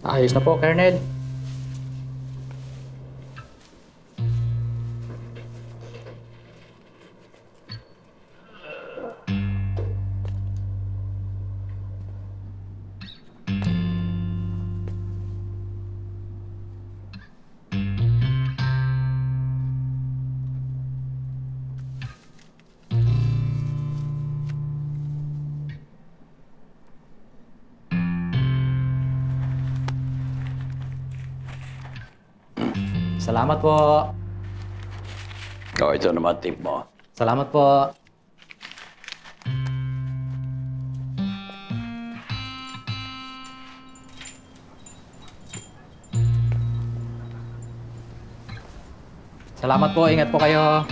Ayos na po, Colonel. Salamat po. Oh, ito naman tip mo. Salamat po. Salamat po. Ingat po kayo.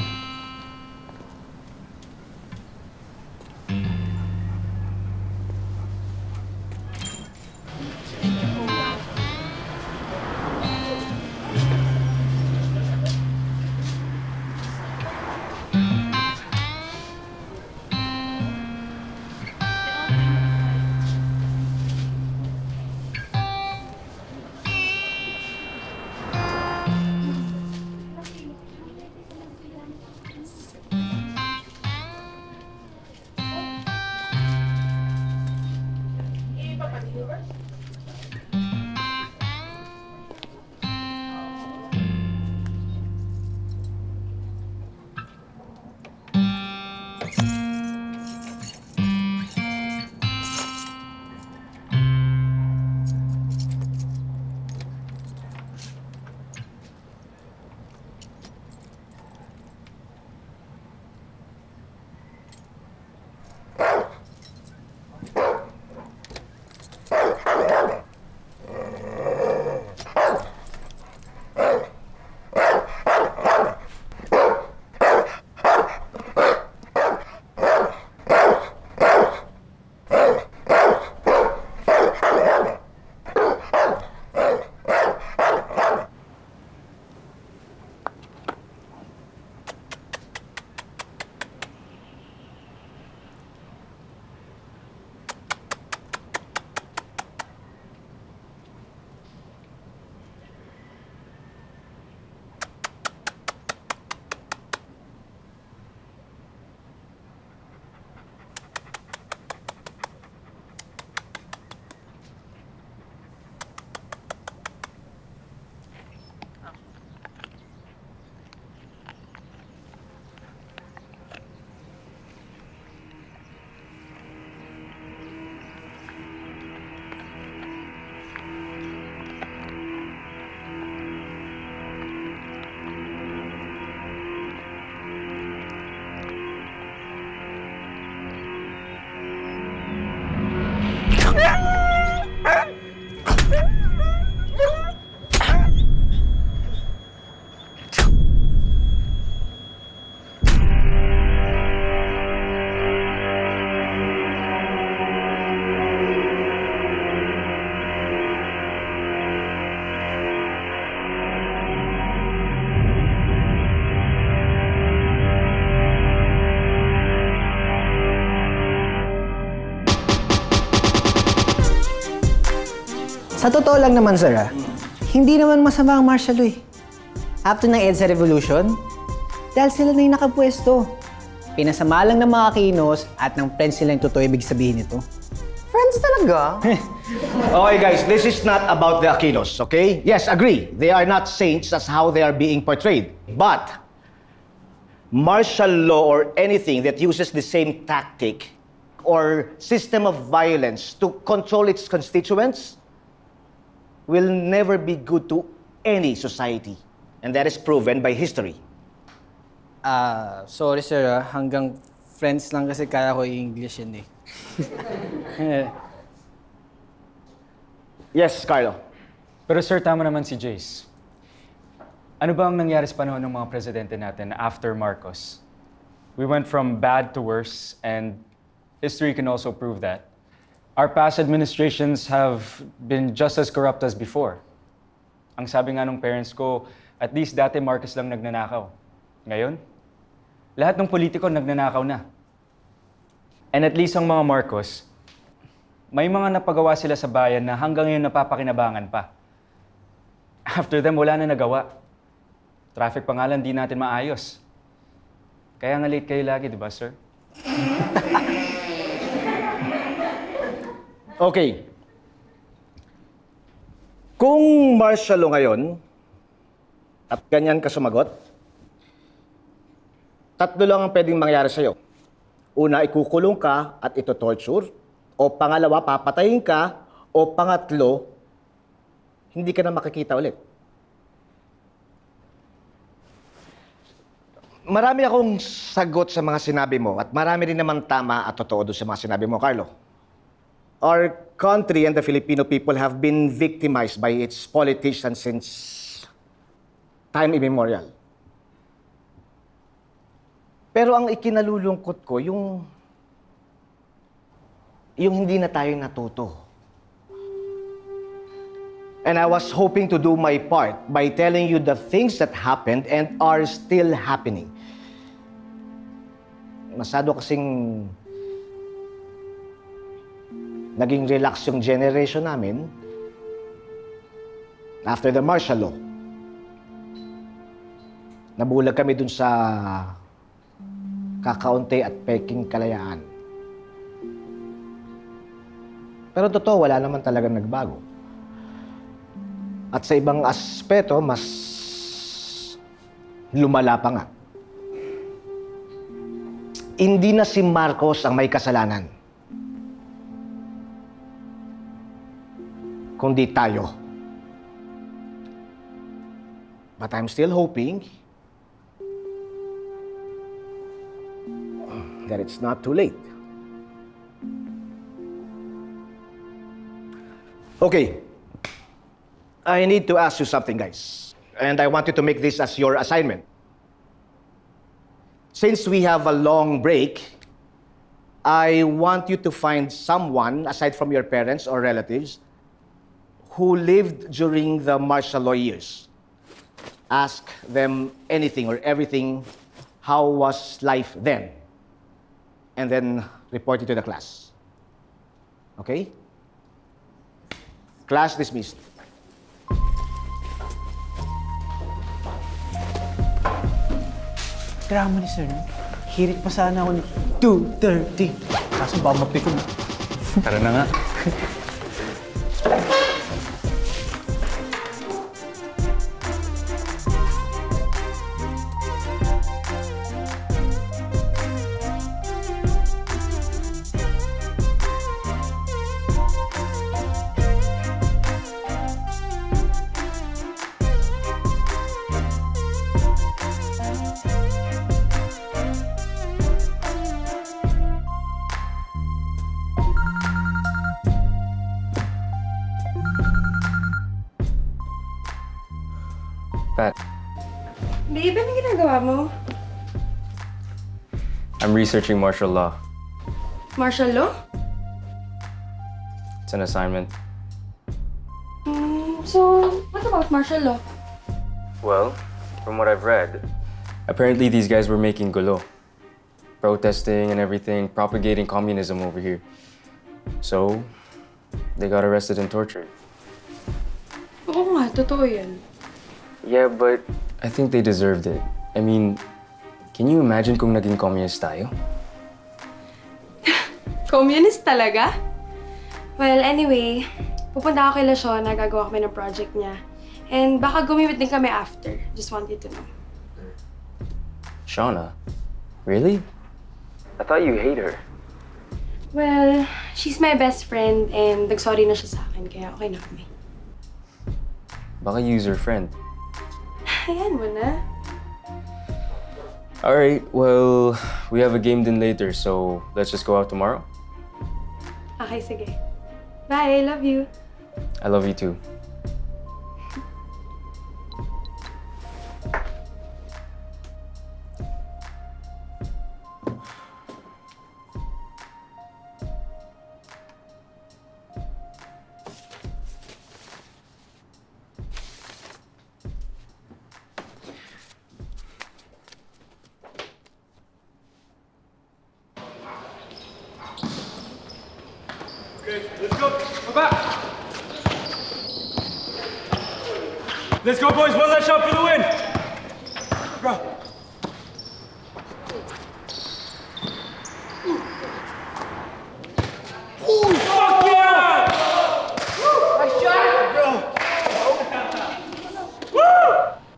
Sa totoo lang naman, sir, hindi naman masama ang martial law eh. After ng EDSA Revolution, dahil sila na yung nakapwesto. Pinasama lang ng mga kinos at ng friends nila yung totoo ibig sabihin nito. Friends talaga? Okay guys, this is not about the Aquinos, okay? Yes, agree. They are not saints as how they are being portrayed. But martial law or anything that uses the same tactic or system of violence to control its constituents will never be good to any society. And that is proven by history. Sorry sir, hanggang friends lang kasi kaya ko i-English yun eh. Yes, Carlo. Pero sir, tama naman si Jace. Ano ba ang nangyari sa panahon ng mga presidente natin after Marcos? We went from bad to worse, and history can also prove that. Our past administrations have been just as corrupt as before. Ang sabi nga ng parents ko, at least dati Marcos lang nagnanakaw. Ngayon, lahat ng politiko nagnanakaw na. And at least ang mga Marcos, may mga napagawa sila sa bayan na hanggang ngayon napapakinabangan pa. After them, wala na nagawa. Traffic pa nga lang, di natin maayos. Kaya nga late kayo lagi, di ba, sir? Okay. Kung martial law ngayon, at ganyan ka sumagot, tatlo lang ang pwedeng mangyari sa'yo. Una, ikukulong ka at ito-torture. O pangalawa, papatayin ka. O pangatlo, hindi ka na makikita ulit. Marami akong sagot sa mga sinabi mo at marami rin naman tama at totoo doon sa mga sinabi mo, Carlo. Our country and the Filipino people have been victimized by its politicians since time immemorial. Pero ang ikinalulungkot ko, yung hindi na tayo natuto. And I was hoping to do my part by telling you the things that happened and are still happening. Masyado kasing naging relax yung generation namin after the martial law. Nabulag kami dun sa kakaunti at peking kalayaan. Pero totoo, wala naman talagang nagbago. At sa ibang aspeto, mas lumala pa nga. Hindi na si Marcos ang may kasalanan, kundi tayo. But I'm still hoping that it's not too late. Okay. I need to ask you something, guys. And I want you to make this as your assignment. Since we have a long break, I want you to find someone, aside from your parents or relatives, who lived during the martial law years. Ask them anything or everything. How was life then? And then report it to the class. Okay? Class dismissed. Drama ni sir. Hirit pa sana ako ng 2:30. Kaso baka mapikon. Tara na nga. Pat, Babe, ano ginagawa mo? I'm researching martial law. Martial law? It's an assignment. So, what about martial law? Well, from what I've read, apparently these guys were making gulo. Protesting and everything, propagating communism over here. So, they got arrested and tortured. Oo nga, totoo yan. Yeah, but I think they deserved it. I mean, can you imagine kung naging communist tayo? Communist talaga? Well, anyway, pupunta ako kay Lashon, nagagawa kami ng project niya. And baka gumimit din kami after. Just want you to know. Shauna? Really? I thought you hate her. Well, she's my best friend and nag-sorry na siya sa akin, kaya okay na kami. Baka use her friend. Ayan mo na. Alright, well, we have a game din later, so let's just go out tomorrow. Okay, sige. Bye, love you. I love you too. Let's go, boys. One last shot for the win. Bro. Fuck yeah!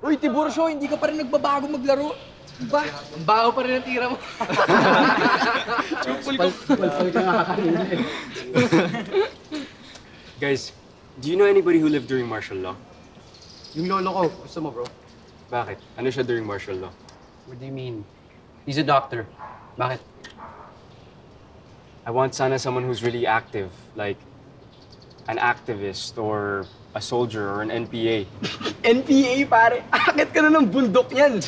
Uy, Tiburcio, hindi ka pa rin nagbabago maglaro. Ba? Ang baho pa rin ang tira mo. Guys, do you know anybody who lived during martial law? Yung lolo ko, gusto mo, bro? Bakit? Ano siya during martial law? What do you mean? He's a doctor. Bakit? I want sana someone who's really active, like an activist or a soldier or an NPA. NPA, pare. Akit ka na ng bundok yan.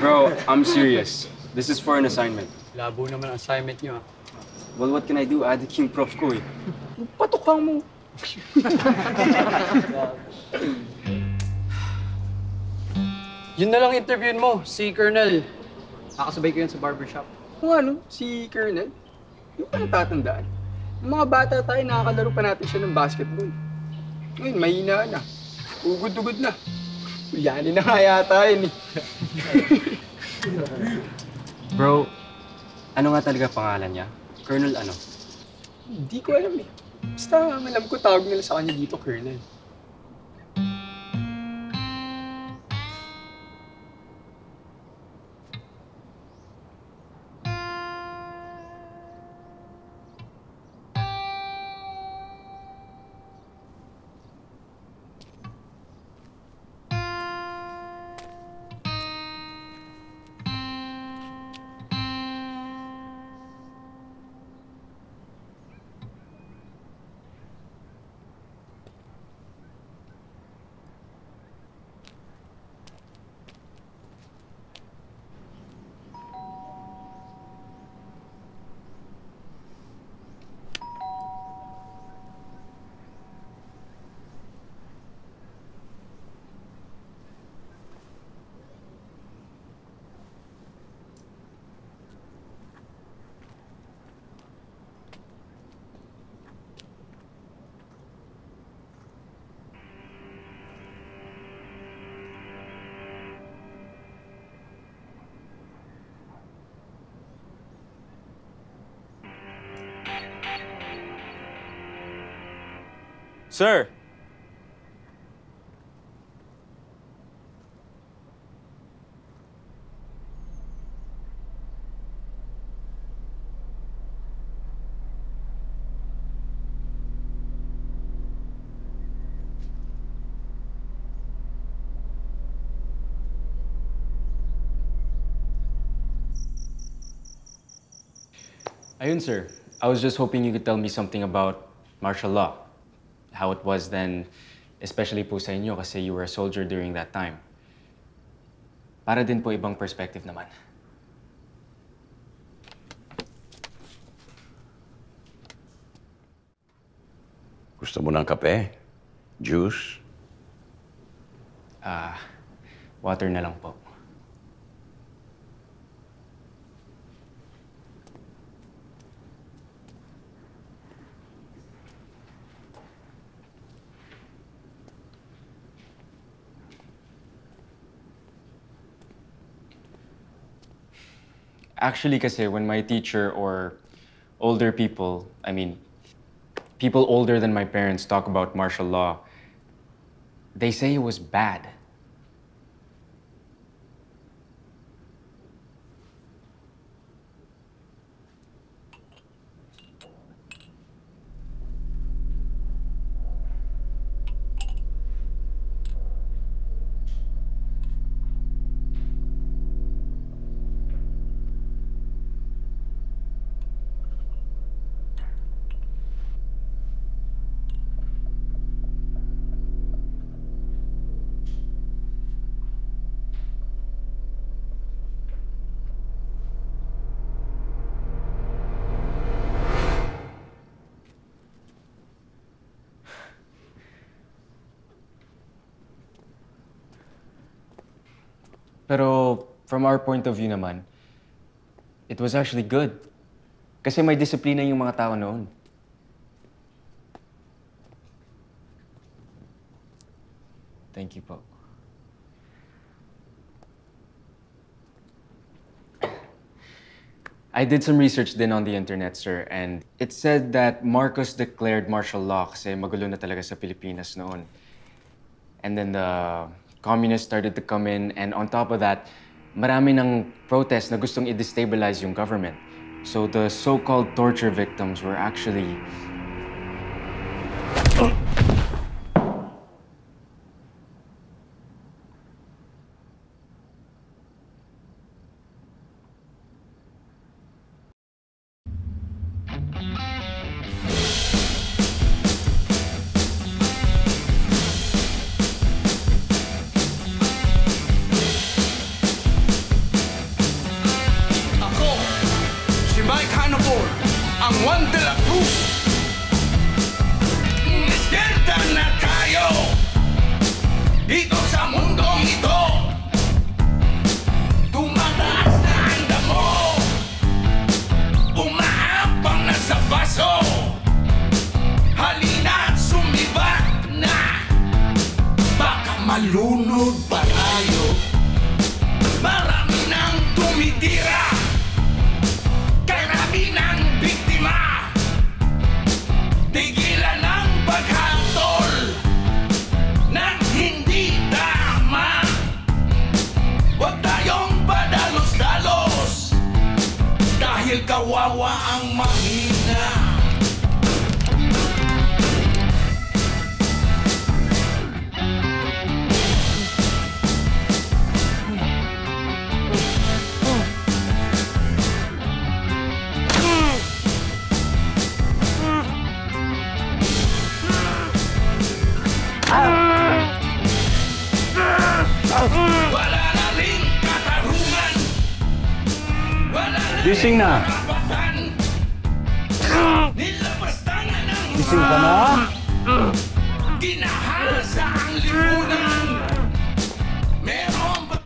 Bro, I'm serious. This is for an assignment. Labo naman ang assignment niyo, ah. Well, what can I do? Adik yung prof ko eh. Patukang mo. Yun na lang interviewin mo, si Colonel. Nakasabay ko yan sa barbershop. Kung ano, si Colonel, yung pa natatandaan. Yung mga bata tayo, nakakalaro pa natin siya ng basketball. Ngayon, mahina na. Ugod-ugod na. Ulyanin na nga yata yun eh. Bro, ano nga talaga pangalan niya? Colonel ano? Hindi ko alam eh. Basta ang alam ko, tawag nila sa kanya dito, Colonel. Sir! Ayun, sir. I was just hoping you could tell me something about martial law. How it was then, especially po sa inyo kasi you were a soldier during that time. Para din po ibang perspective naman. Gusto mo ng kape? Juice? Water na lang po. Actually, kasi when my teacher or older people, I mean, people older than my parents talk about martial law, they say it was bad. Pero from our point of view naman, it was actually good. Kasi may disiplina yung mga tao noon. Thank you po. I did some research din on the internet, sir, and it said that Marcos declared martial law kasi magulo na talaga sa Pilipinas noon. And then the communists started to come in, and on top of that, marami ng protest na gustong i-destabilize yung government. So the so-called torture victims were actually... Ako, si Mike Hannibal, ang Juan de la Cruz. Iskenta na tayo dito sa mundong ito. Tumataas na ang damo, umaapang na sa baso. Halina't sumibat na, baka malunod pa tayo. Marami nang tumitira, karami ng biktima. Tigilan ang paghatol ng hindi tama. Huwag tayong padalos-dalos, dahil kawawa ang mahina. Wala na ring katarungan, wala na Gising na. karapatan. Nilabastangan ng Gising ka na? ginahasa ang lipunan. Meron ba...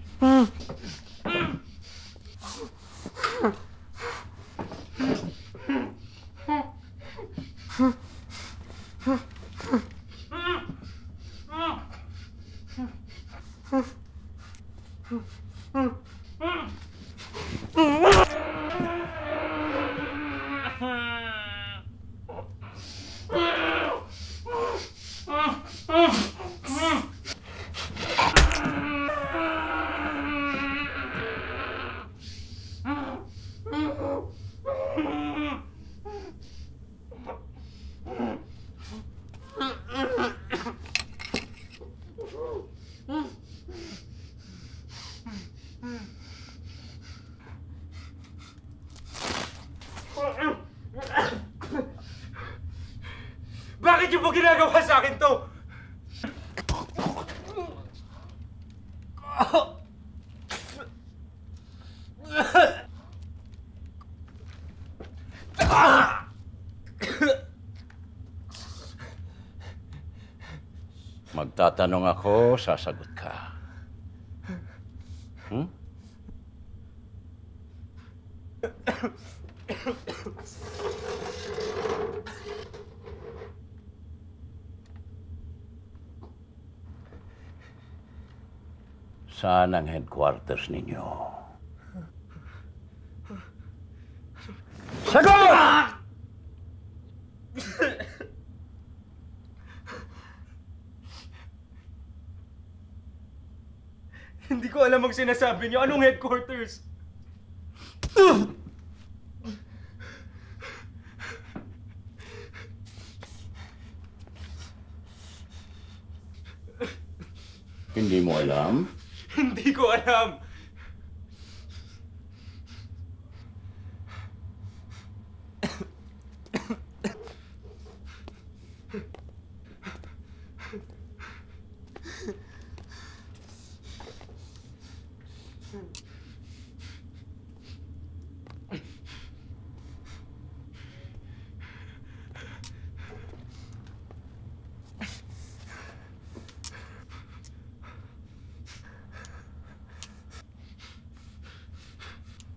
Bakit niyo po ginagawa sa akin to? Magtatanong ako, sasagot ka. Hmm? Saan ang headquarters ninyo? Sagot! Hindi ko alam ang sinasabi niyo. Anong headquarters? Hindi mo alam? Hindi ko alam.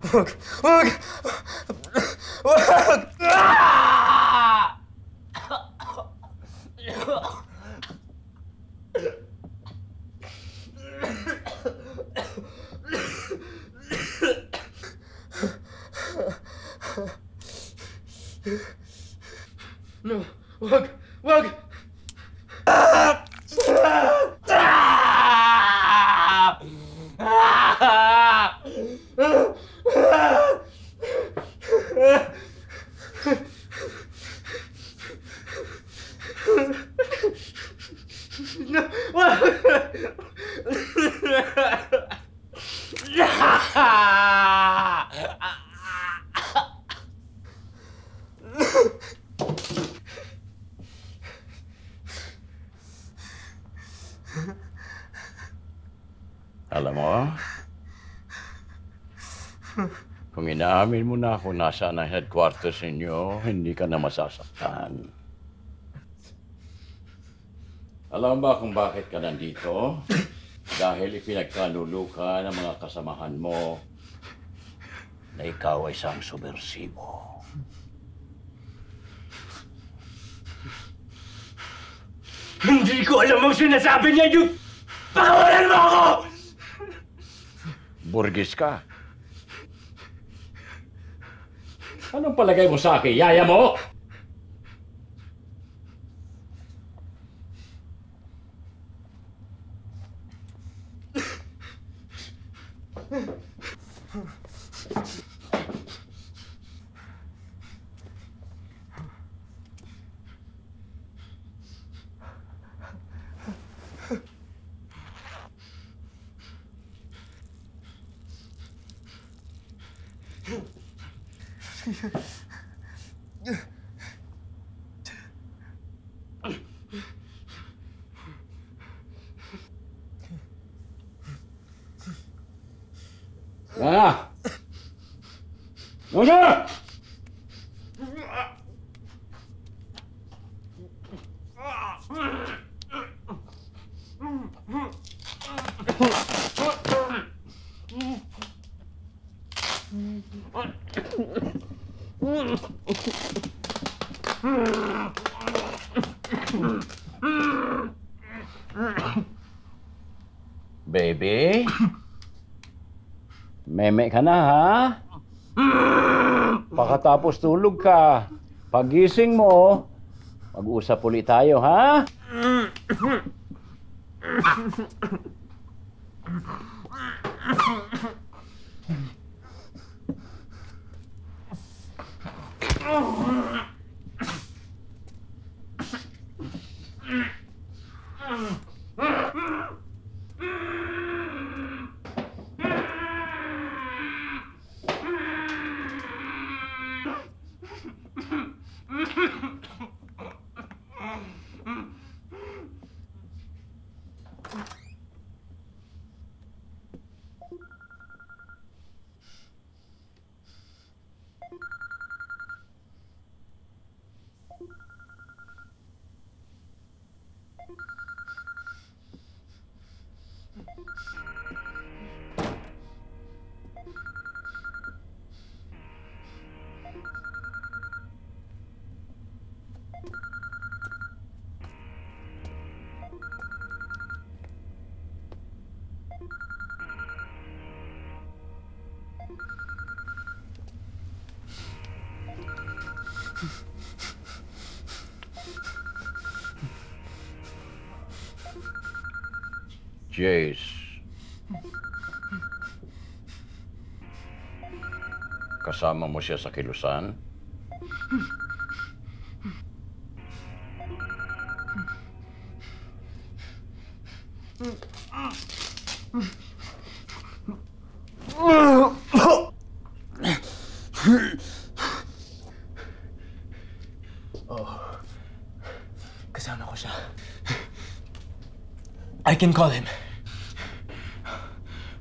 Wag! Wag! Wag! Alam mo, kung inaamin mo na kung nasaan ang headquarters ninyo, hindi ka na masasaktan. Alam ba kung bakit ka nandito? Dahil ipinagkanulo ka ng mga kasamahan mo na ikaw ay isang subversibo. Hindi ko alam ang sinasabi niya, yung pakawalan mo ako! Burgis ka. Anong palagay mo sa akin? Yaya mo? Ah! Muna! Baby? Meme ka na, ha? Pagkatapos tulog ka, pagising mo, mag-usap ulit tayo, ha? Jace. Kasama mo siya sa kilusan? Kasama ko siya. I can call him.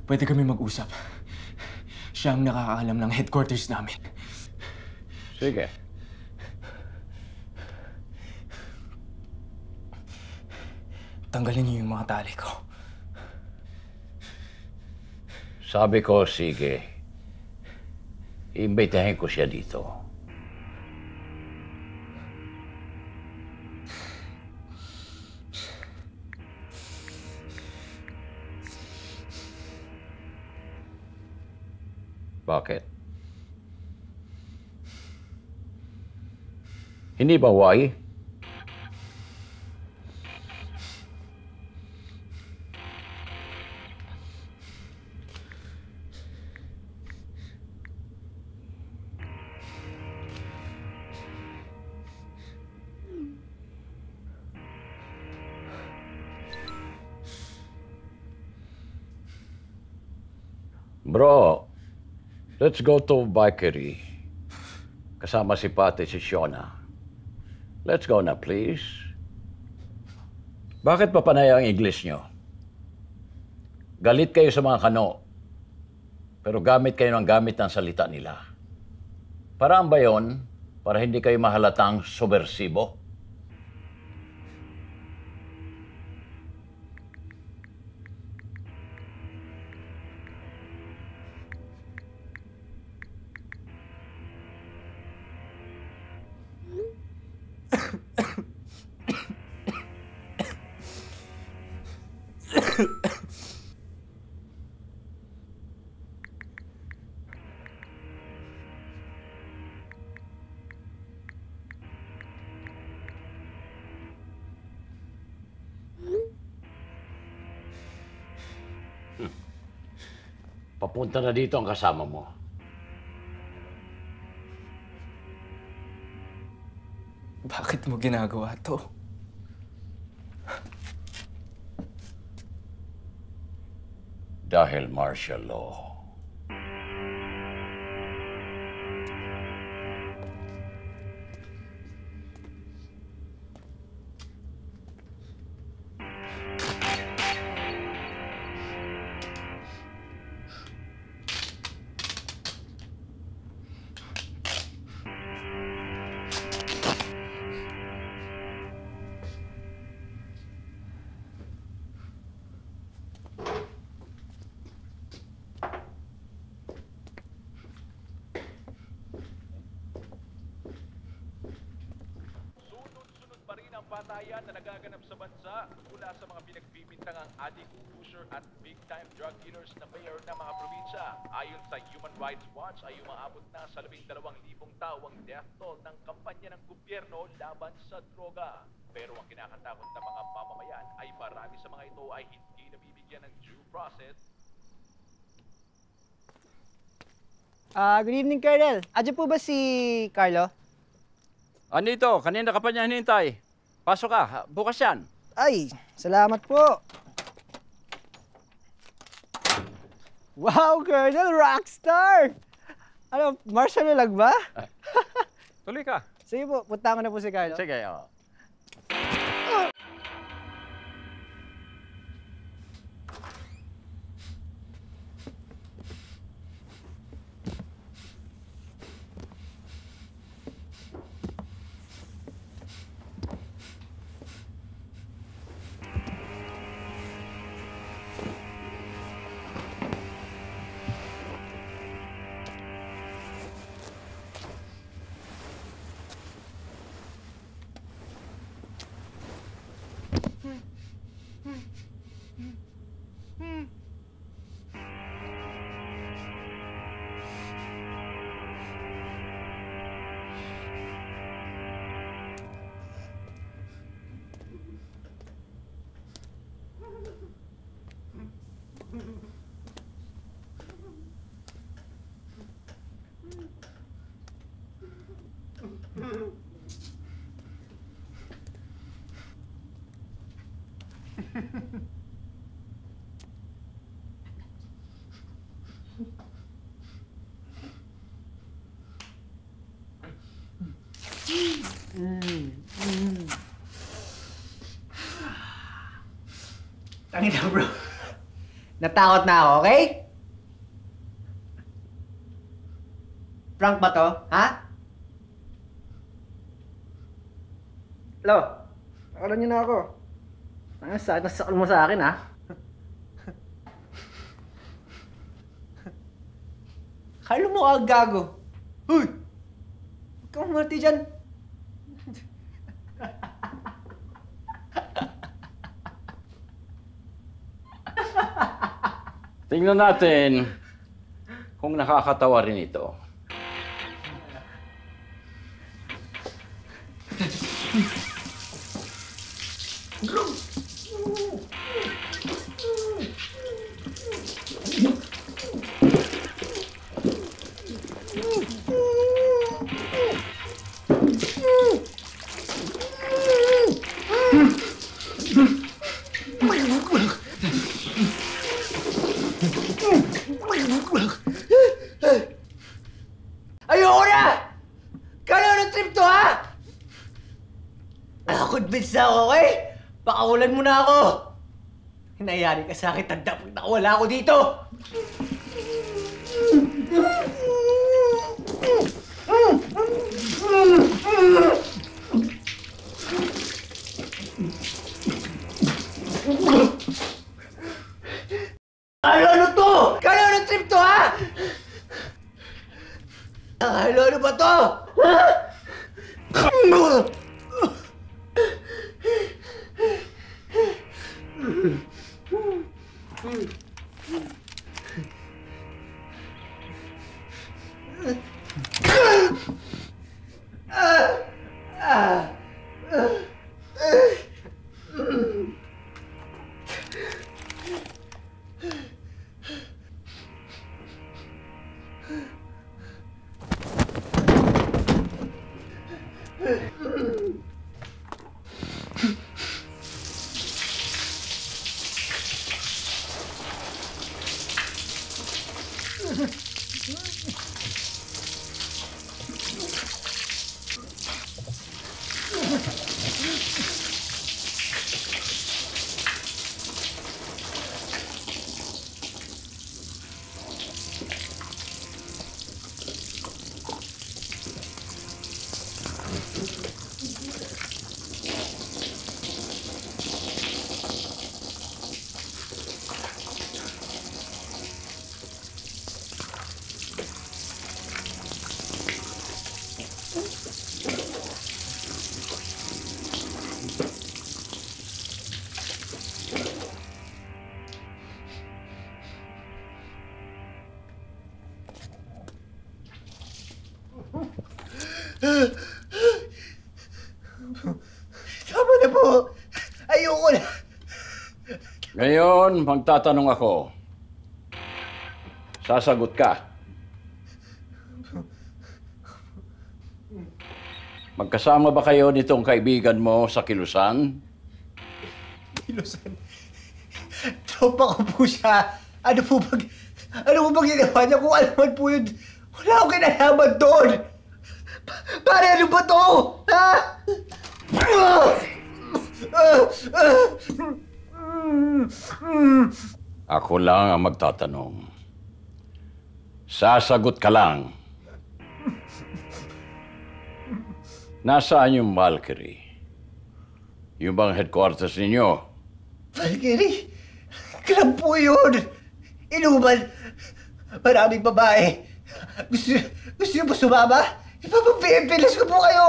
Pwede kami mag-usap. Siya ang nakakaalam ng headquarters namin. Sige. Tanggalin niyo yung mga tali ko. Sabi ko, sige. Iimbitahin ko siya dito. Bakit? Hindi ba why? Bro, let's go to bakery. Kasama si Pati, si Shona. Let's go na, please. Bakit pa panay ang English nyo? Galit kayo sa mga kano, pero gamit kayo ng gamit ng salita nila. Paraan ba yun para hindi kayo mahalatang subversibo? Papunta na dito ang kasama mo. Bakit mo ginagawa to? Dahil martial law. Patayan na nagaganap sa bansa mula sa mga pinagbibintangang addict, pusher at big-time drug dealers na mayor ng mga probinsya. Ayon sa Human Rights Watch ay umaabot na sa 12,000 tao ang death toll ng kampanya ng gobyerno laban sa droga. Pero ang kinakatakot ng mga mamamayan ay marami sa mga ito ay hindi nabibigyan ng due process. Good evening, Colonel. Adyo po ba si Carlo? Andito, kanina ka pa niya hinintay. Pasok ka, bukas yan. Ay, salamat po. Wow, Colonel, rockstar! Ano, martial law lang ba? Tuloy ka. Sige po, punta ko na po si Carlo. Sige, oh. Tangina, bro. Natakot na ako, okay? Prank ba to? Ha? Hello? Nakalan niyo na ako. Ang sakit na sakal mo sa akin, ha? Kalo mo ka gago. Huy! Huwag kang umarti dyan. Tingnan natin kung nakakatawa rin ito. Ayoko na! Kano trip to, ha? Convinced na ako, okay? Pakawalan mo na ako! Hinayari ka sa akin, tanda pag nakawala ako dito! Ano to? Ano trip to, ha? Ano ba to? Tama na po. Ayoko na. Ngayon, magtatanong ako. Sasagot ka. Magkasama ba kayo nitong kaibigan mo sa Kilusan? Kilusan? Tropa ko po siya. Ano po bang ginawa niya? Kung alaman po yun, wala akong kinalaman doon. Pare, ano ba to? Ha? Ako lang ang magtatanong. Sasagot ka lang. Nasaan yung Valkyrie? Yung bang headquarters ninyo? Valkyrie? Club po yun. Inuman. Maraming babae. Gusto niyo po sumama? Ipapagpipilis ko po kayo.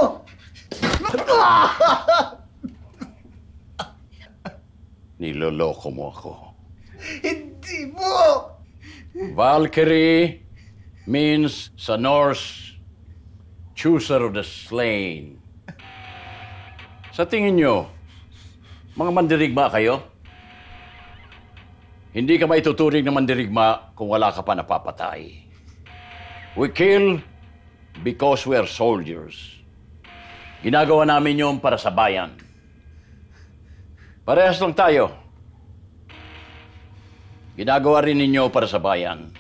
Niloloko mo ako. Hindi po. Valkyrie means sa Norse, chooser of the slain. Sa tingin nyo, mga mandirigma kayo? Hindi ka maituturing na mandirigma kung wala ka pa napapatay. We kill because we are soldiers. Ginagawa namin yun para sa bayan. Parehas lang tayo. Ginagawa rin ninyo para sa bayan.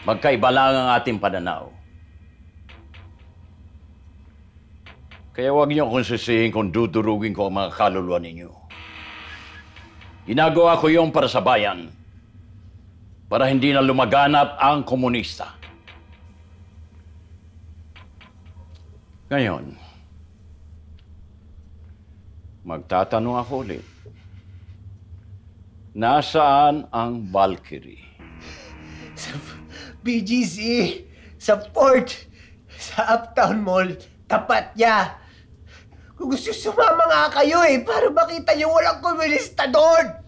Magkaiba lang ang ating pananaw. Kaya huwag niyo akong sisihin kung dudurugin ko ang mga kaluluwa ninyo. Ginagawa ko yung para sa bayan. Para hindi na lumaganap ang komunista. Ngayon, magtatanong ako ulit. Nasaan ang Valkyrie? Sa BGC, sa port, sa Uptown Mall, tapat niya. Kung gusto sumama nga kayo para makita niyo walang komunista doon.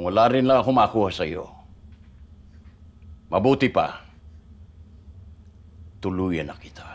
Kung wala rin lang ako makuha sa'yo, mabuti pa, tuluyan na kita.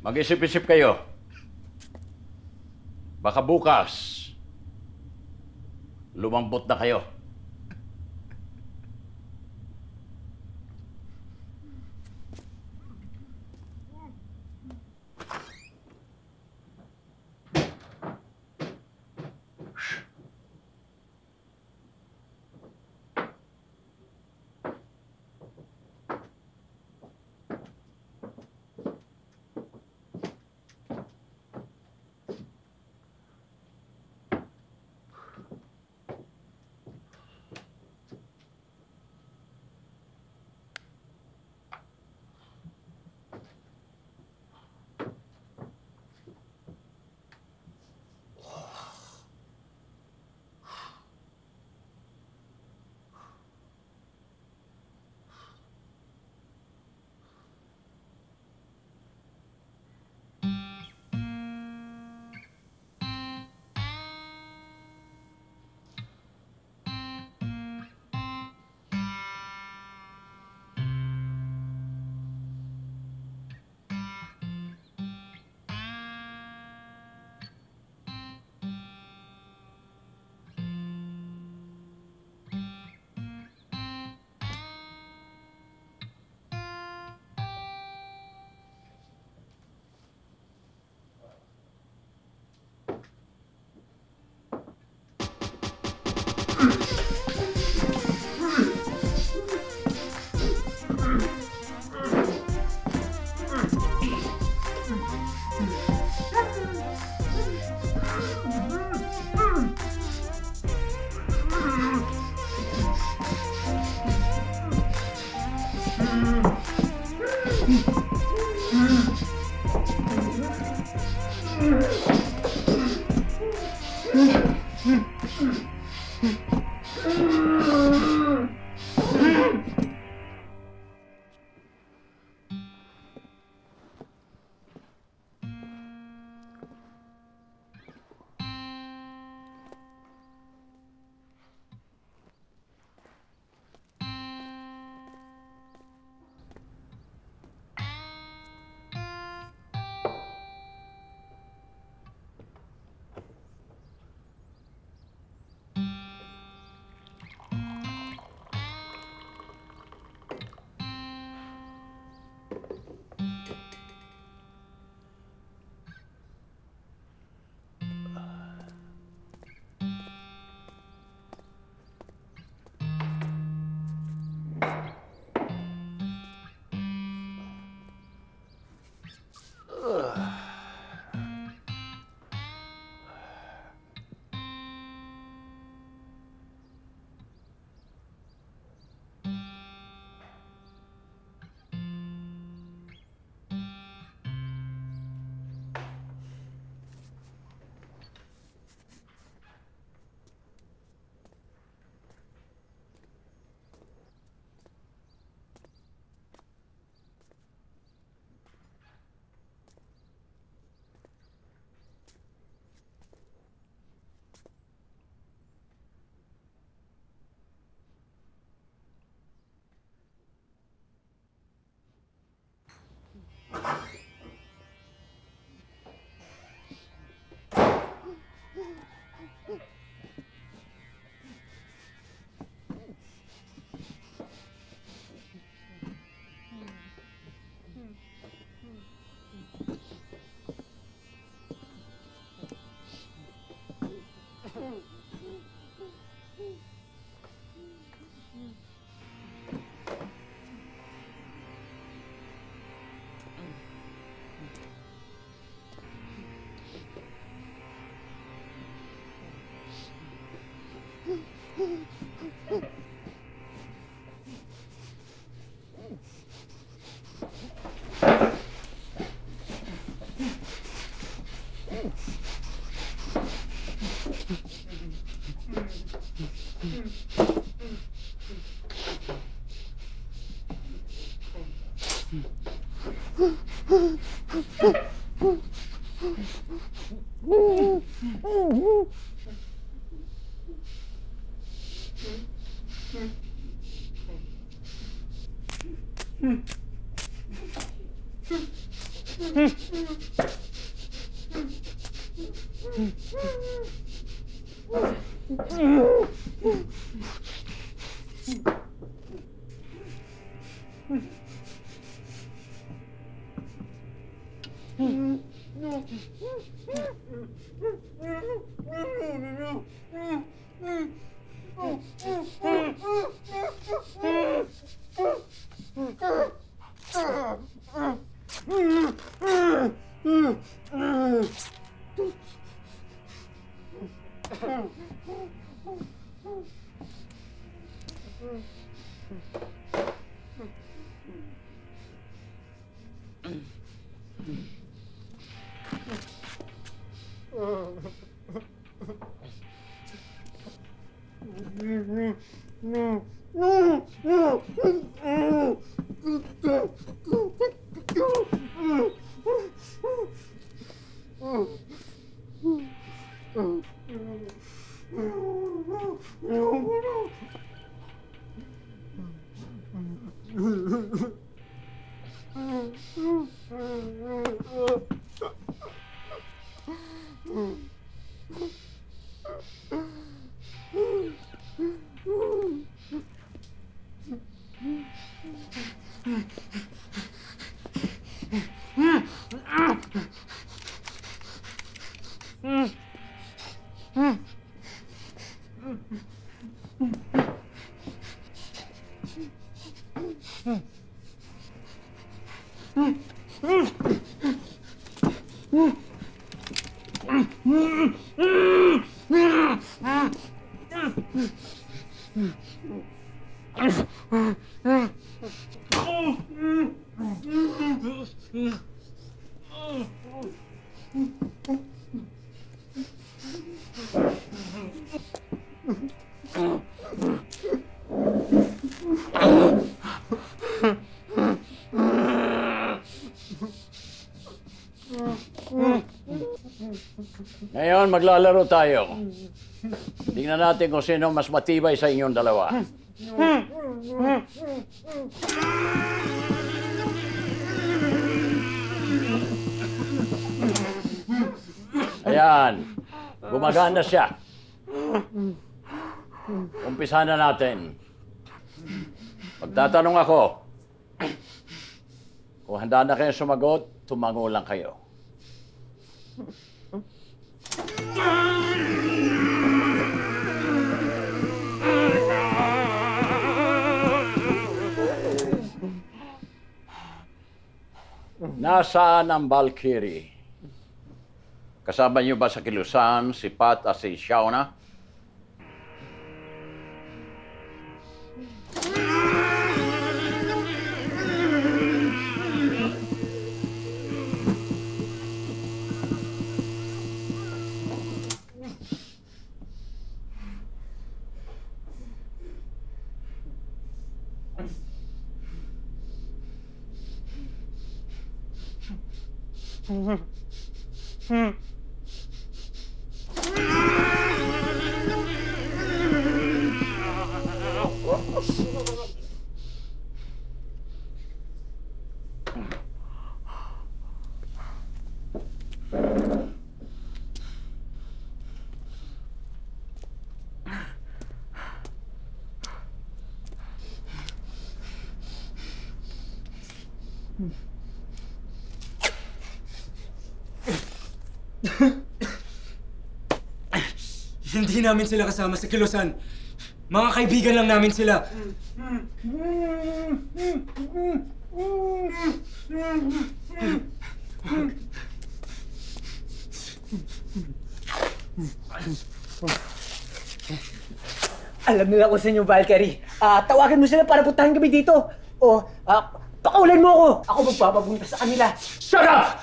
Mag-isip-isip kayo. Baka bukas, lumambot na kayo. Ngayon, maglalaro tayo. Tingnan natin kung sino mas matibay sa inyong dalawa. Ayan. Gumagana siya. Umpisahan na natin. Magtatanong ako. Kung handa na kayo sumagot, tumango lang kayo. Nasaan ang Valkyrie? Kasama niyo ba sa kilusan si Pat at si Shauna? Hindi namin sila kasama sa kilusan. Mga kaibigan lang namin sila. Alam nila ko sa inyo, Valkyrie. Tawagan mo sila para puntahan kami dito. O, pakaulan mo ako. Ako magpapapunta sa kanila. Shut up!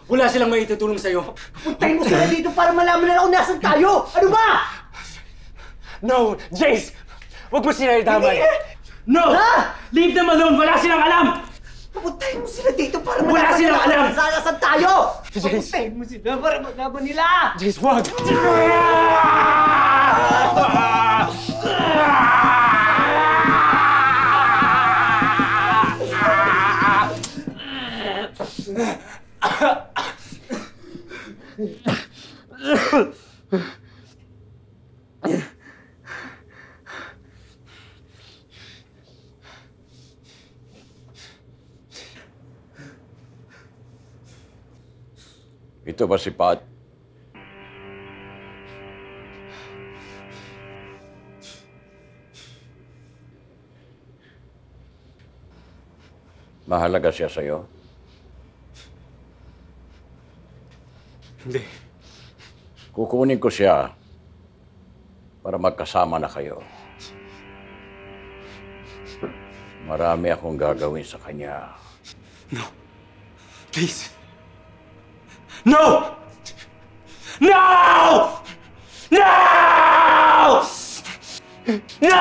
Wala silang maitutulong sa'yo. Puntahin mo sila dito para malaman nila kung nasan tayo. Ano ba? No, Jace! Huwag mo sila idamay! No! Leave them alone! Wala silang alam! Papuntahin mo sila dito para Wala silang alam! Saan tayo? Jace! Papuntahin mo sila para maglaban nila! Jace, wag! Ito ba si Pat? Mahalaga siya sa'yo? Hindi. Kukunin ko siya para magkasama na kayo. Marami akong gagawin sa kanya. No. Please. No! No! No! No!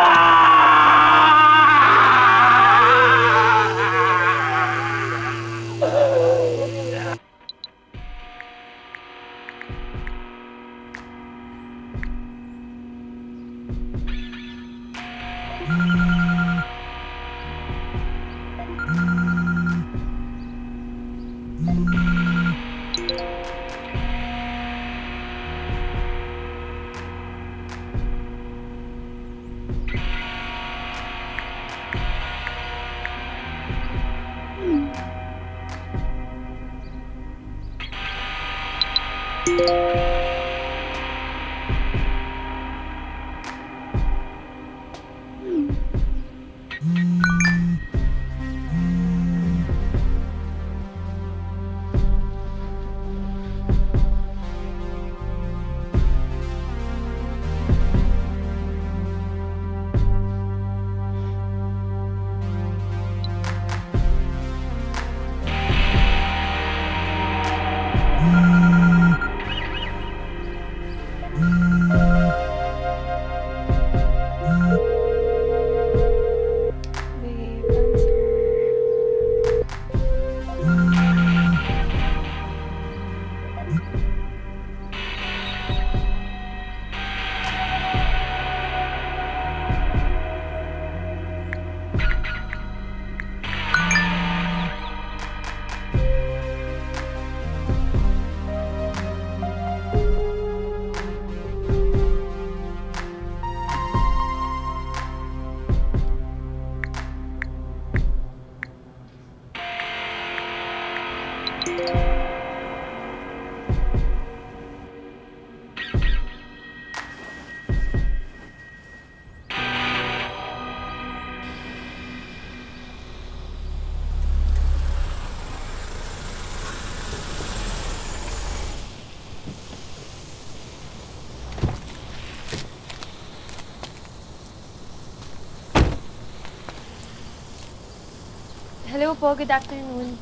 Hello po, good afternoon.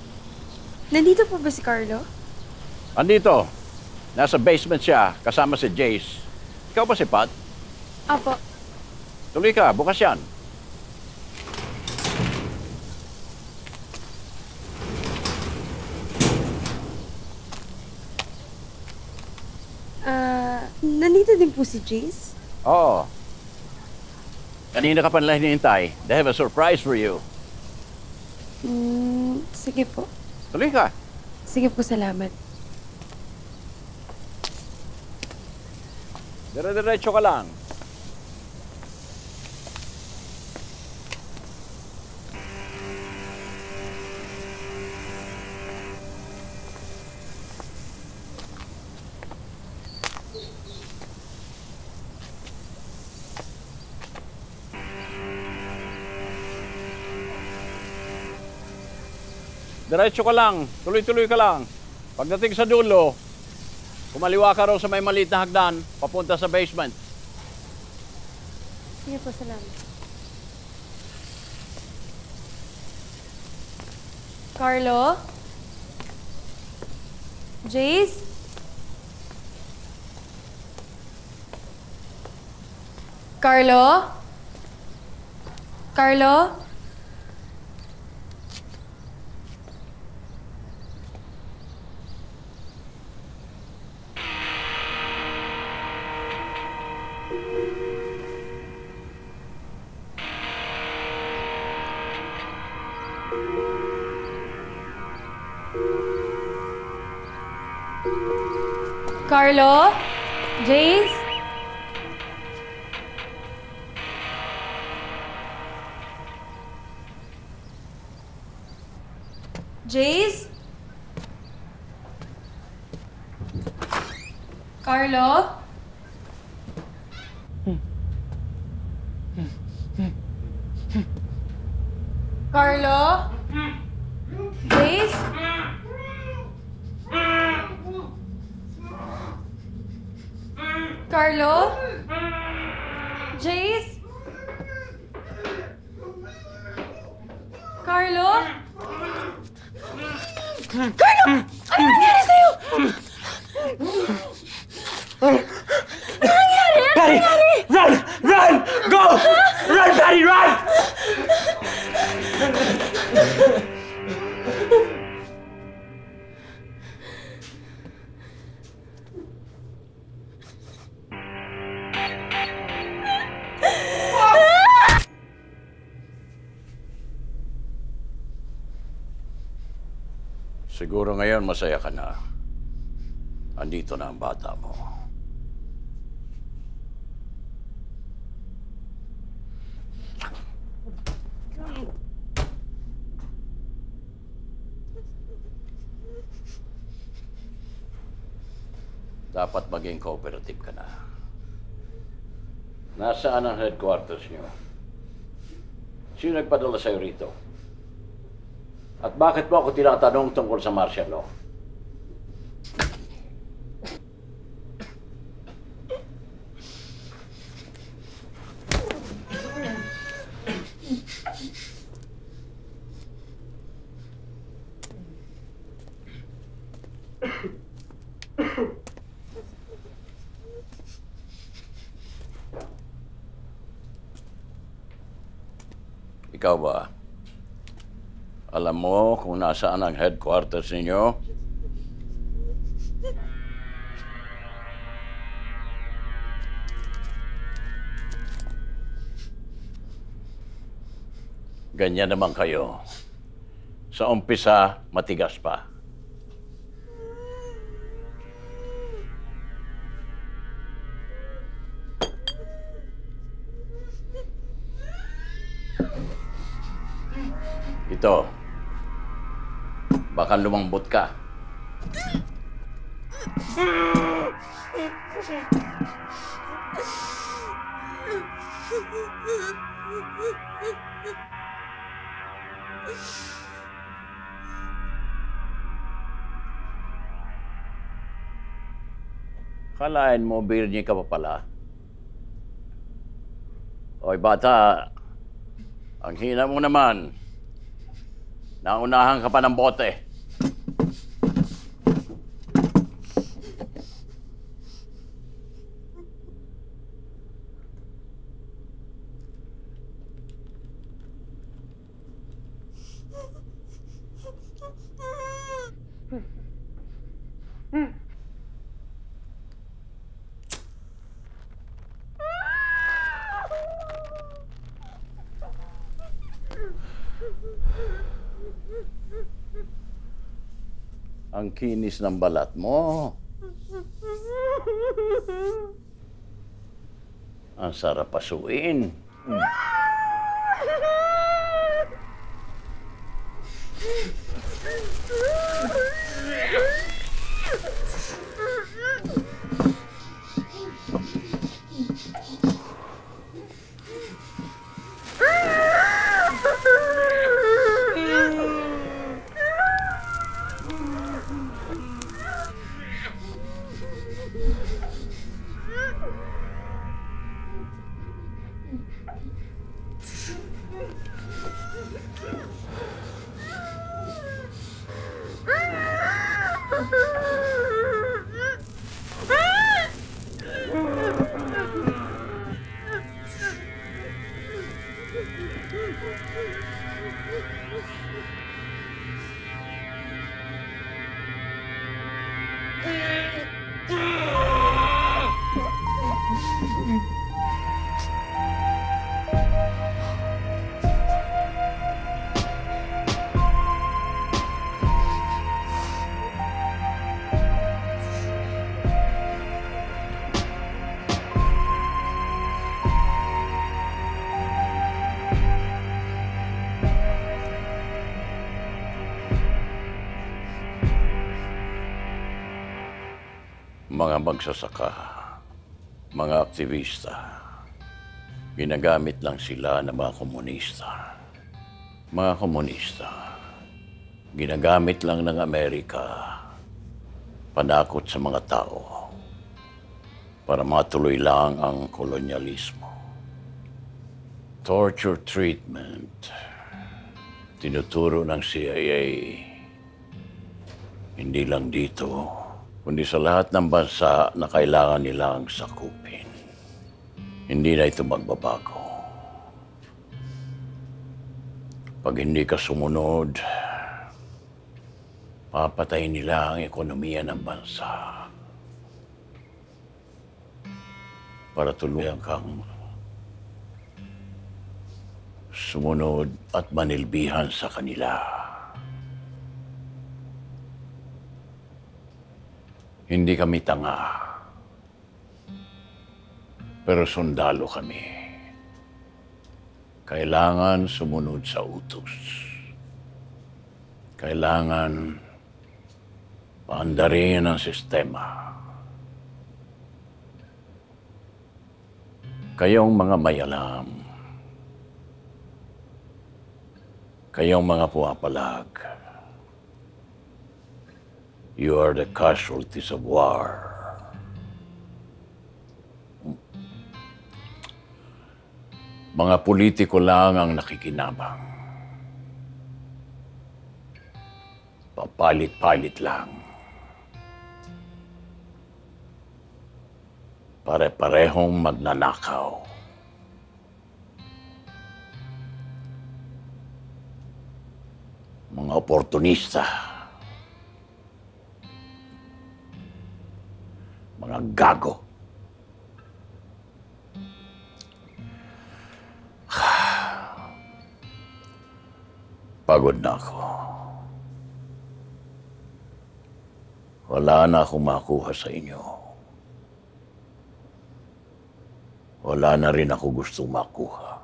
Nandito po ba si Carlo? Andito. Nasa basement siya, kasama si Jace. Ikaw ba si Pat? Apo. Tuloy ka, bukas yan. Nandito din po si Jace? Oo. Kanina ka pa nila hinihintay. They have a surprise for you. Sige po. Tuloy ka. Sige po, salamat. Dire-diretso ka lang. Diretso ka lang. Tuloy-tuloy ka lang. Pagdating sa dulo, kumaliwa ka raw sa may maliit na hagdan, papunta sa basement. Sige po, salamat. Carlo? Jace? Carlo? Carlo? Carlo? Jace? Jace? Carlo? Carlo? Jace? Carlo? Jace? Carlo? Carlo! Ano nangyari sa'yo? Ano nangyari? Ano nangyari? Run! Run! Go! Run, Patty, run! Siguro ngayon masaya ka na. Andito na ang bata mo. Dapat maging cooperative ka na. Nasaan ang headquarters niyo? Sino nagpadala sa'yo rito? At bakit mo ako tinatanong tungkol sa martial law? Ikaw ba? Alam mo kung nasaan ang headquarters ninyo? Ganyan naman kayo. Sa umpisa, matigas pa. Ito. Baka lumambot ka. Kalain mo, Virgie ka pa pala. Oy, bata. Ang hina mo naman. Naunahan ka pa ng bote. Ang kinis ng balat mo. Ang sarap pasuin. Mga magsasaka, mga aktivista, ginagamit lang sila ng mga komunista. Mga komunista, ginagamit lang ng Amerika panakot sa mga tao para matuloy lang ang kolonyalismo. Torture treatment, tinuturo ng CIA, hindi lang dito, kundi sa lahat ng bansa na kailangan nilang sakupin. Hindi na ito magbabago. Pag hindi ka sumunod, papatayin nila ang ekonomiya ng bansa para tuluyan kang sumunod at manilbihan sa kanila. Hindi kami tanga, pero sundalo kami. Kailangan sumunod sa utos. Kailangan paandarin ang sistema. Kayong mga mayalam, kayong mga pumapalag, you are the casualties of war. Mga politiko lang ang nakikinabang. Papalit-palit lang. Pare-parehong magnanakaw. Mga oportunista. Mga gago. Pagod na ako. Wala na akong makuha sa inyo. Wala na rin ako gustong makuha.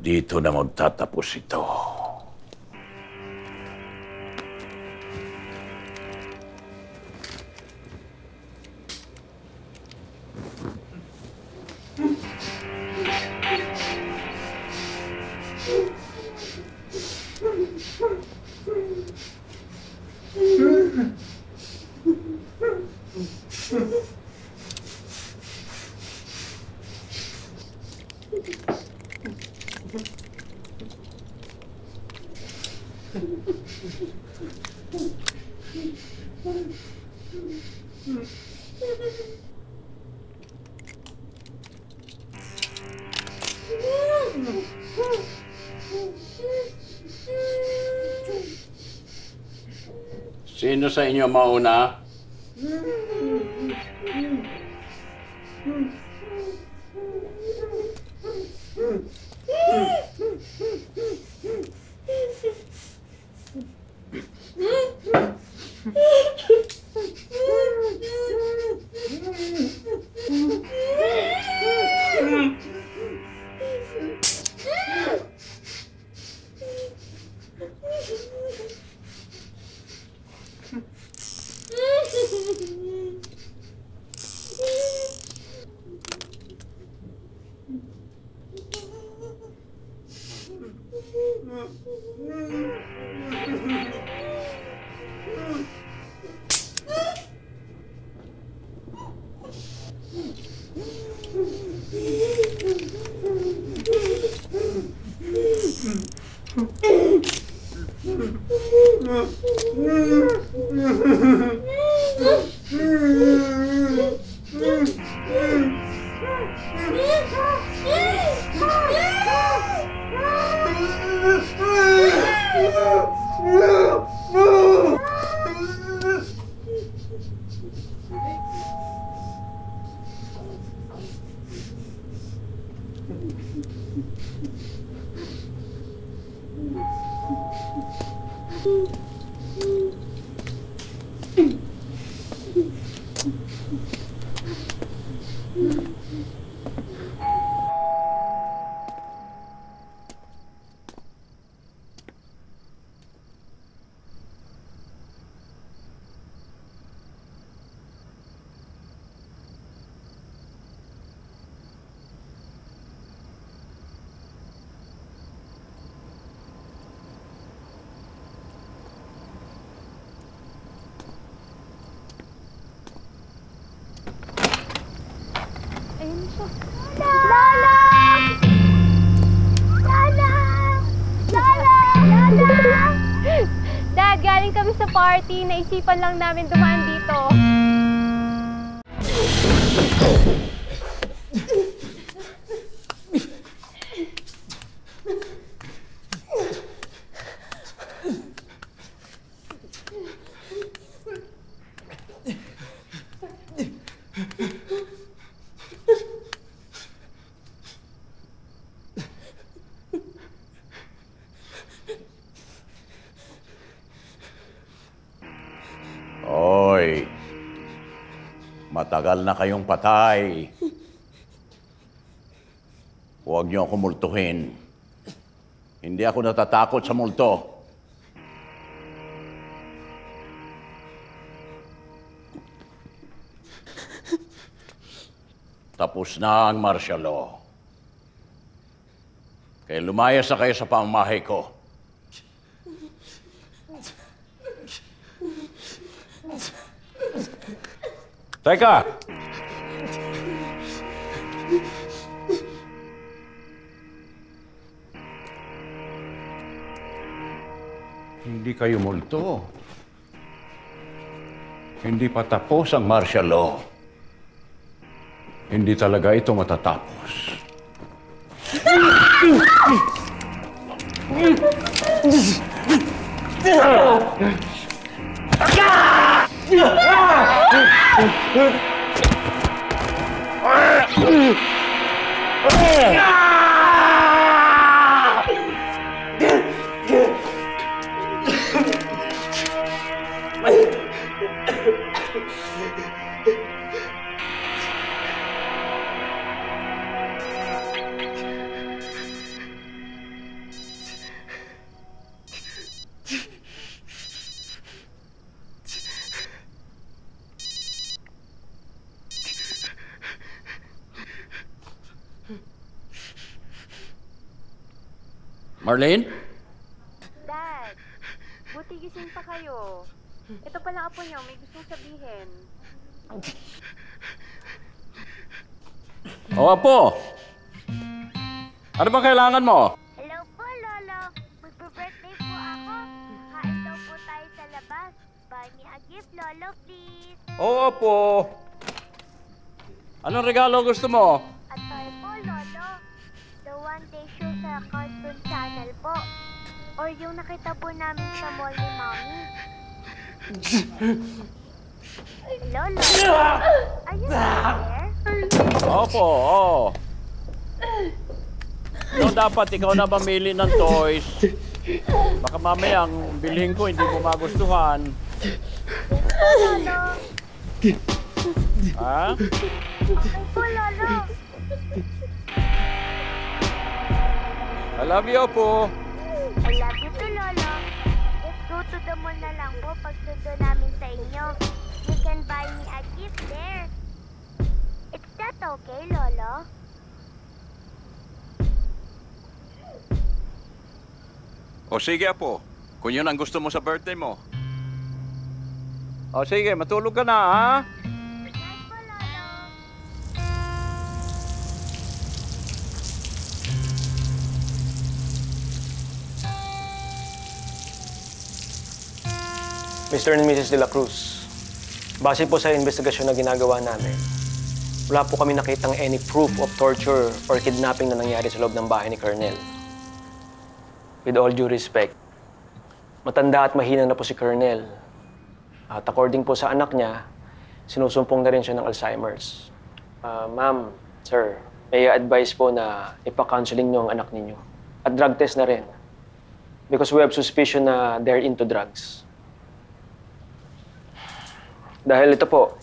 Dito na magtatapos ito. Sino sa inyo mauna? Dad, galing kami sa party. Naisipan lang namin dumaan dito. Hoy, matagal na kayong patay. Huwag niyo ako multuhin. Hindi ako natatakot sa multo. Tapos na ang martial law. Kaya lumayas na kayo sa pamamahay ko. Teka! Hindi kayo multo. Hindi pa tapos ang martial law. Hindi talaga ito matatapos. Marlene? Dad, buti gising pa kayo. Ito pala apo niyo, may gustong sabihin. O, Apo! Ano bang kailangan mo? Hello po, Lolo. Magpa-birthday po ako. Kain daw po tayo sa labas. Buy me a gift, Lolo, please. Oo, Apo. Anong regalo gusto mo? At toy po, Lolo. The one they show sa Cartoon Channel po. Or yung nakita po namin sa mall ni Mommy. Lolo, are you there? Opo, oo. So, dapat ikaw na mamili ng toys. Baka mamaya ang bilhin ko hindi mo magustuhan. Lolo. Ha? Okay po, Lolo. I love you, Apo. I love you too, Lolo. Let's go to the mall na lang po pagsundo namin sa inyo. You can buy me a gift there. Is that okay, Lolo? O sige, Apo. Kung yun ang gusto mo sa birthday mo. O sige, matulog ka na, ha? Good night po, Lolo. Mr. and Mrs. De La Cruz, base po sa investigasyon na ginagawa namin, Wala po kami nakitang any proof of torture or kidnapping na nangyari sa loob ng bahay ni Colonel. With all due respect, matanda at mahina na po si Colonel. At according po sa anak niya, sinusumpong na rin siya ng Alzheimer's. Ma'am, sir, may advice po na ipa-counseling niyo ang anak ninyo. At drug test na rin. Because we have suspicion na they're into drugs. Dahil ito po,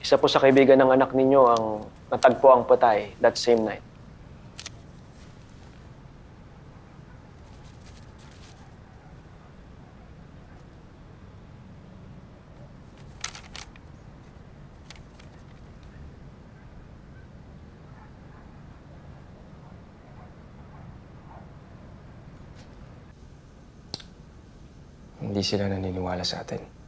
isa po sa kaibigan ng anak ninyo ang natagpo ang patay that same night. Hindi sila naniniwala sa atin.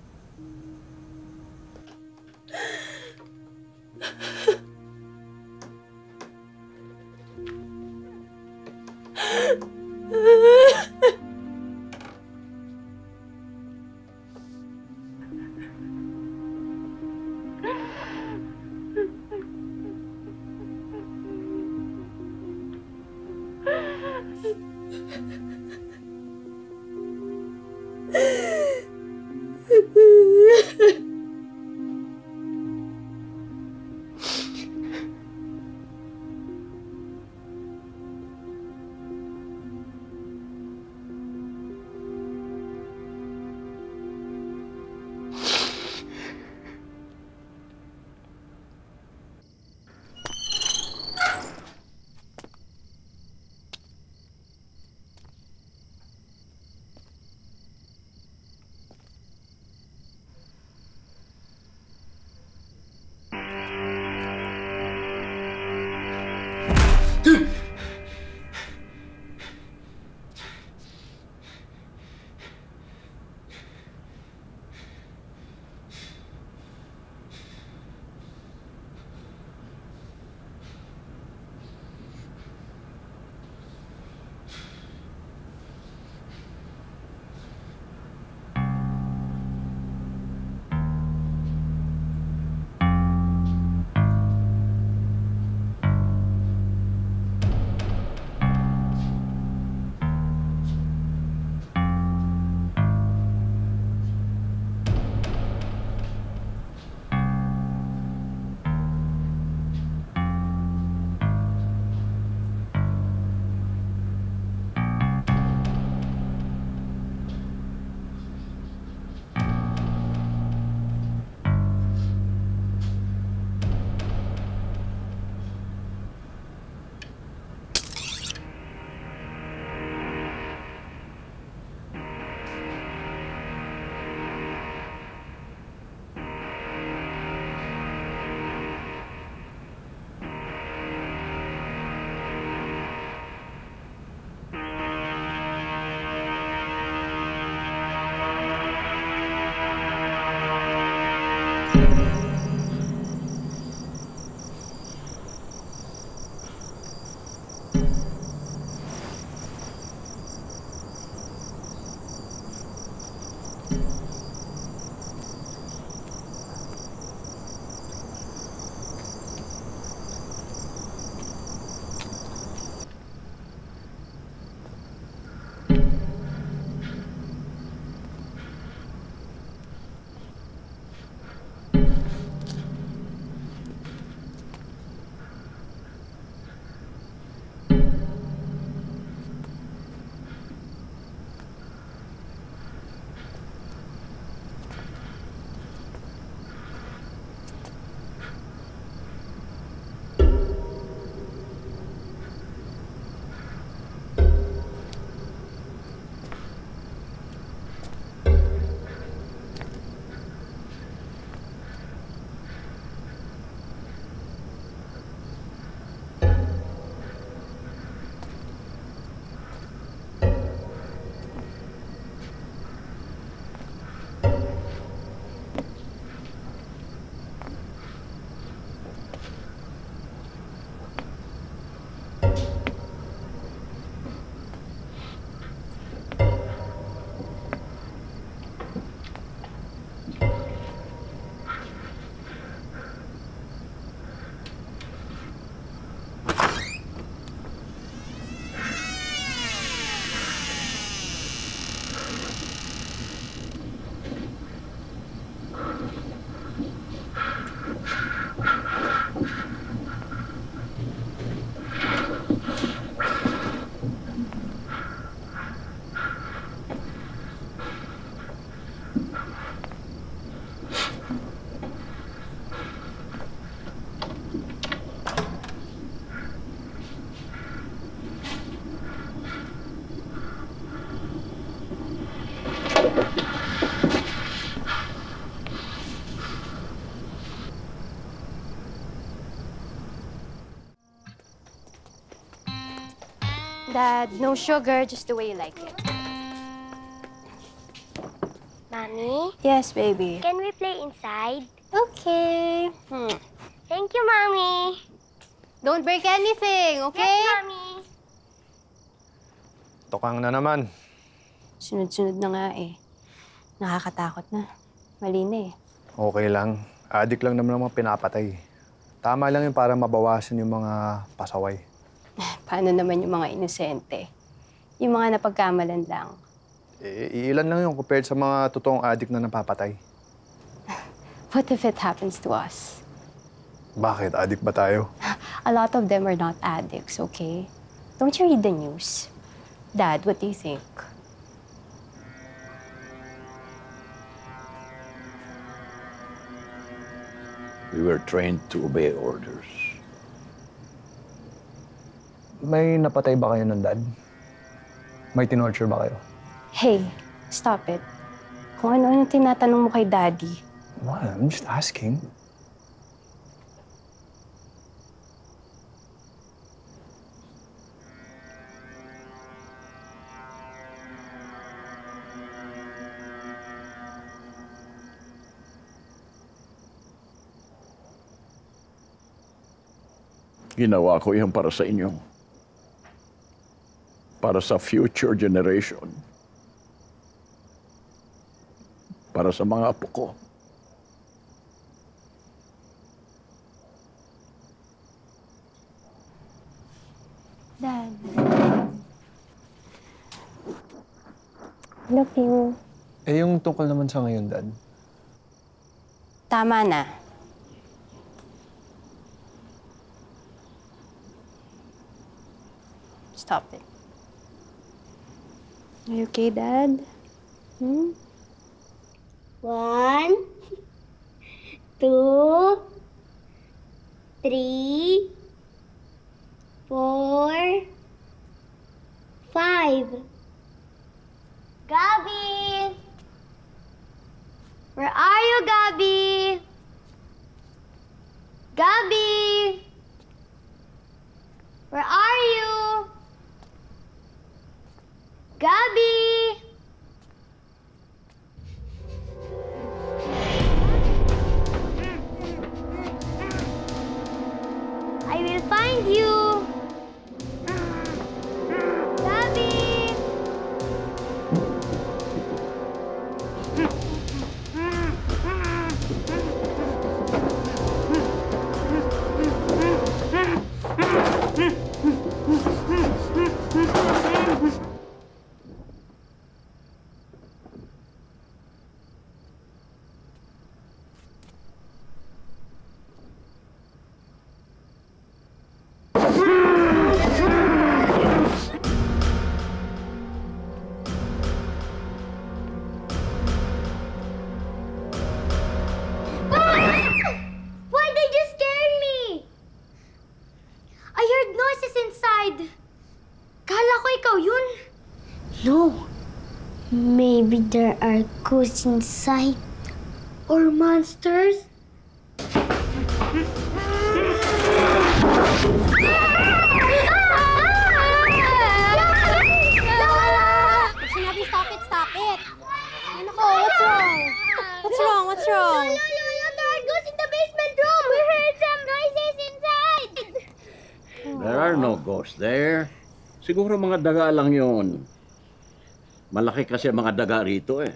Dad, no sugar, just the way you like it. Mommy? Yes, baby. Can we play inside? Okay. Thank you, Mommy. Don't break anything, okay? Yes, Mommy. Tukang na naman. Sunod-sunod na nga eh. Nakakatakot na. Mali na eh. Okay lang. Adik lang naman ang mga pinapatay. Tama lang yun para mabawasan yung mga pasaway. Paano naman yung mga inosente? Yung mga napagkamalan lang. Iilan lang yun compared sa mga totoong adik na napapatay. What if it happens to us? Bakit? Adik ba tayo? A lot of them are not addicts, okay? Don't you read the news? Dad, what do you think? We were trained to obey orders. May napatay ba kayo ng dad? May tinorture ba kayo? Hey, stop it. Kung ano-ano tinatanong mo kay Daddy. What? I'm just asking. Ginawa ko yan para sa inyo. Para sa future generation. Para sa mga apo ko. Dad. Love you. Eh, yung tungkol naman sa ngayon, Dad. Tama na. Stop it. Are you okay, Dad? 1, 2, 3, 4, 5. Gabby! Where are you, Gabby? Gabby! Where are you? Gabby! I will find you. Gabby! Why did you scare me? I heard noises inside. Kala ko ikaw yun. No. Maybe there are ghosts inside. Or monsters. Sinabi, stop it, stop it. Ano ko? What's wrong? What's wrong? What's wrong? There are ghosts in the basement room. We heard some noises inside. There are no ghosts there. Siguro mga daga lang yun. Malaki kasi ang mga daga rito eh.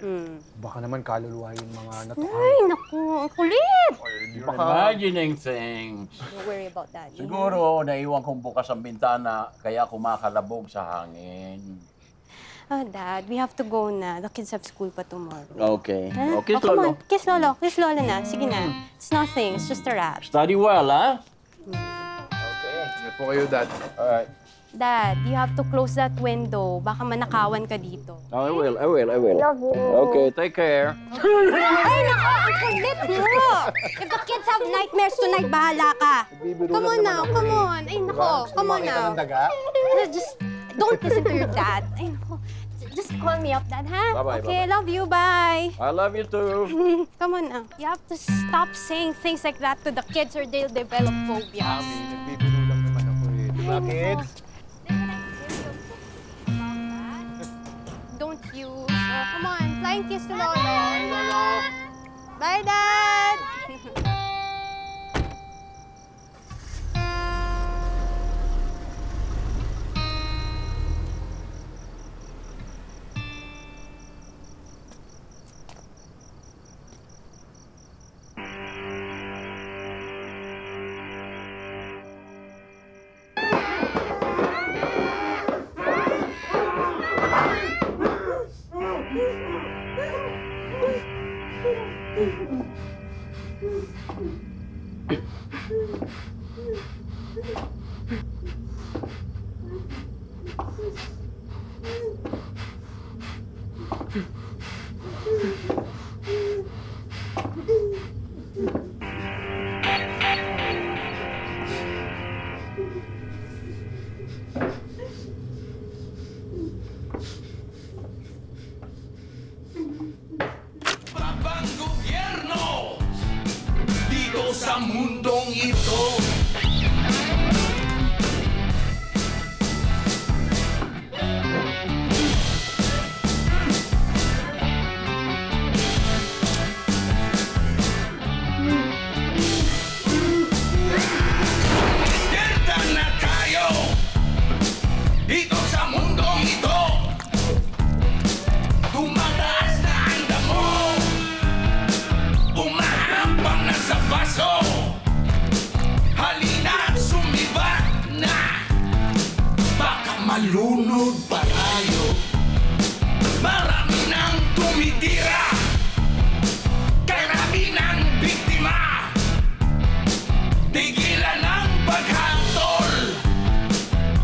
Baka naman kaluluwa yung mga natukhang. Ay, naku, ang kulit. You're imagining things. Don't worry about that. Siguro, naiwan kong bukas ang bintana, kaya kumakalabog sa hangin. Oh, Dad, we have to go na. The kids have school pa tomorrow. Okay. Huh? Okay, come Lolo. on. Kiss Lolo. Kiss Lolo na. Sige na. It's nothing. It's just a rat. Study well, ha? Ingat po kayo, Dad. Alright. Dad, you have to close that window. Baka manakawan ka dito. I will. Love you. Okay, take care. Ay, nako! Ang kulit mo! If the kids have nightmares tonight, bahala ka. Come on now. Come on. Ay, nako. Come on now. Just don't listen to your dad. Ay, nako. Just call me up, Dad, ha? Bye-bye, Okay, love you. Bye. I love you too. Come on now. You have to stop saying things like that to the kids or they'll develop phobias. Nagbibiro lang naman ako eh. Diba, kids? Flying kiss to Lolo. Bye, Dad! Babang gobyerno dito sa mundong ito. Despierta na tayo dito sa mundong ito. Tumataas na ang damo, umaambang na sa baso. Halina, sumibat na, baka malunod pa tayo. Marami nang tumitira, karami ng biktima. Tigilan ang paghatol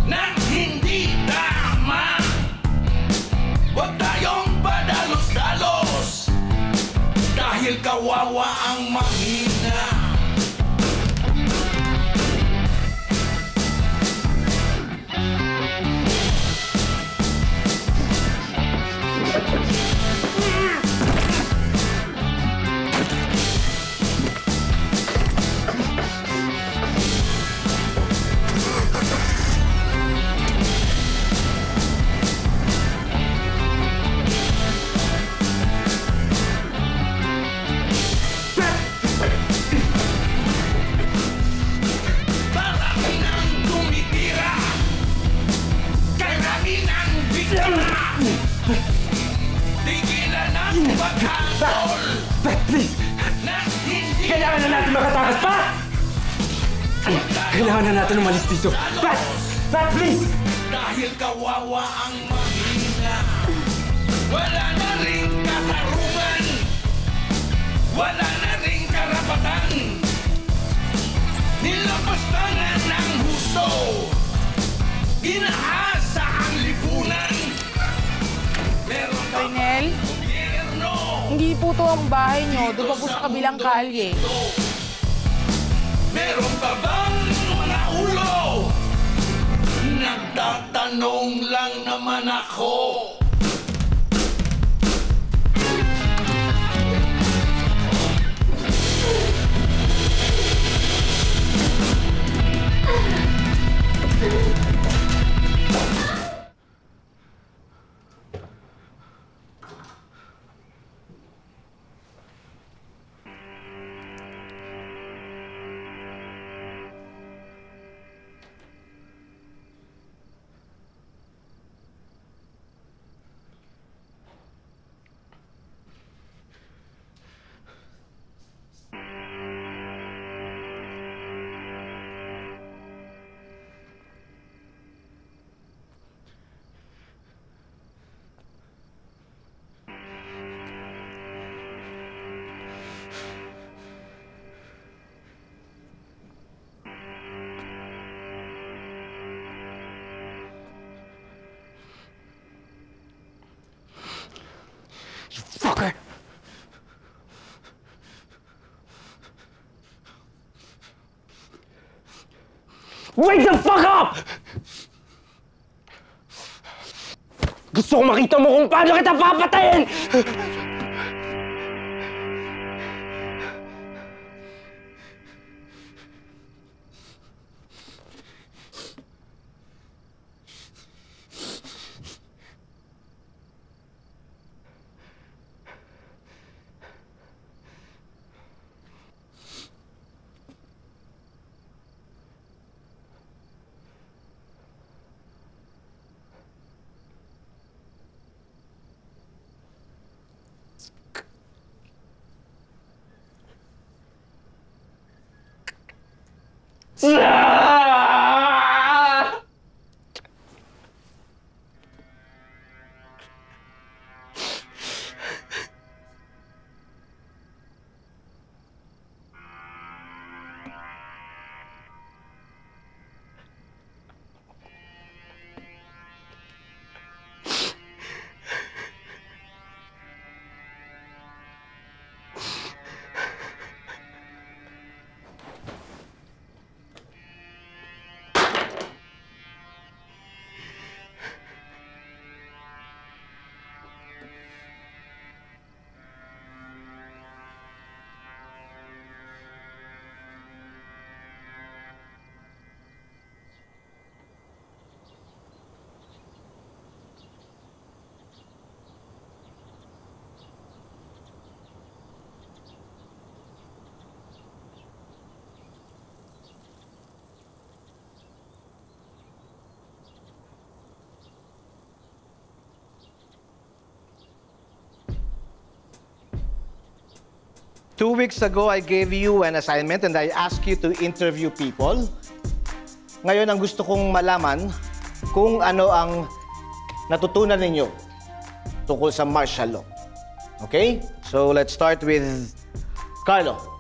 ng hindi tama. Huwag tayong padalos-dalos dahil kawawa ang mahina. Marami nang tumitira, karami ng biktima. Tigilan ang paghatol Please! ng hindi Kailangan na natin makatakas, Pat! Kailangan na natin umalis dito. Pat! Pat, please! Dahil kawawa ang mahina. Wala na rin katarungan, wala na rin karapatan. Nilapastangan ng husto, inaasa ang lipunan. Meron pa Colonel, hindi po to ang bahay nyo. Doon pa po sa kabilang kalye. Meron pa bang mga ulo? Nagtatanong lang naman ako. Fucker! Wake the fuck up! Gusto ko makita mo kung paano kita papatayin! 2 weeks ago, I gave you an assignment and I asked you to interview people. Ngayon, ang gusto kong malaman kung ano ang natutunan ninyo tungkol sa martial law. Okay? So, let's start with Carlo.